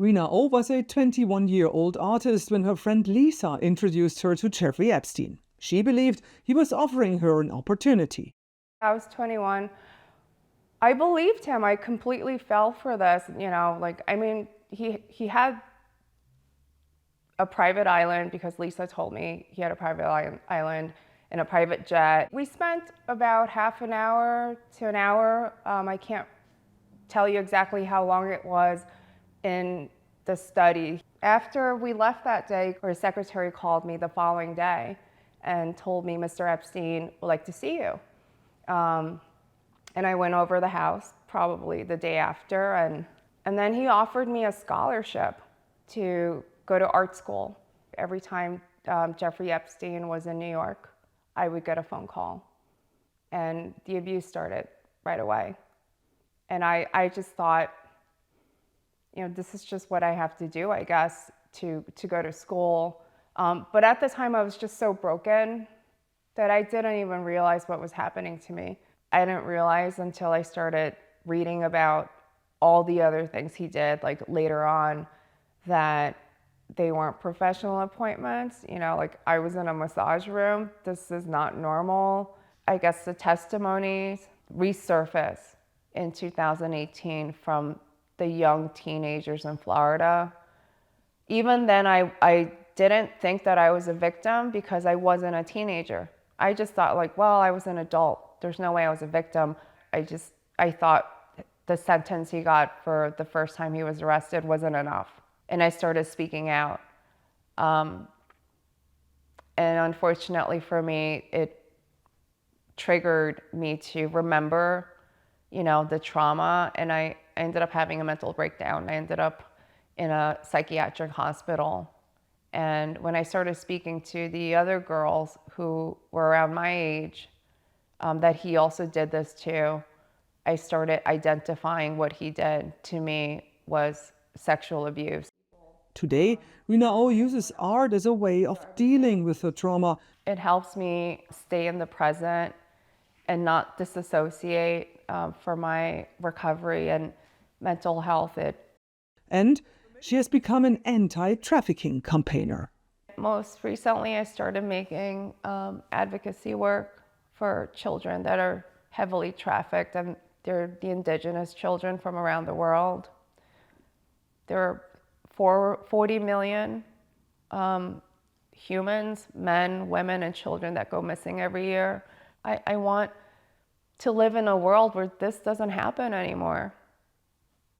Rina Oh was a 21-year-old artist when her friend Lisa introduced her to Jeffrey Epstein. She believed he was offering her an opportunity. I was 21. I believed him. I completely fell for this, he had a private island because Lisa told me he had a private island and a private jet. We spent about half an hour to an hour. I can't tell you exactly how long it was in the study. After we left that day, her secretary called me the following day and told me Mr. Epstein would like to see you. And I went over the house probably the day after, and then he offered me a scholarship to go to art school. Every time Jeffrey Epstein was in New York, I would get a phone call, and the abuse started right away. And I just thought, this is just what I have to do, I guess, to go to school. But at the time, I was just so broken that I didn't even realize what was happening to me. I didn't realize until I started reading about all the other things he did, like later on, that they weren't professional appointments. I was in a massage room. This is not normal. I guess the testimonies resurfaced in 2018 from the young teenagers in Florida. Even then, I didn't think that I was a victim because I wasn't a teenager. I just thought I was an adult. There's no way I was a victim. I thought the sentence he got for the first time he was arrested wasn't enough. And I started speaking out. And unfortunately for me, it triggered me to remember, the trauma. And I ended up having a mental breakdown. I ended up in a psychiatric hospital. And when I started speaking to the other girls who were around my age, that he also did this to, I started identifying what he did to me was sexual abuse. Today, Rina Oh uses art as a way of dealing with her trauma. It helps me stay in the present and not disassociate for my recovery and mental health. And she has become an anti-trafficking campaigner. Most recently, I started making advocacy work for children that are heavily trafficked, and they're the indigenous children from around the world. There are 40 million humans, men, women, and children that go missing every year. I want to live in a world where this doesn't happen anymore.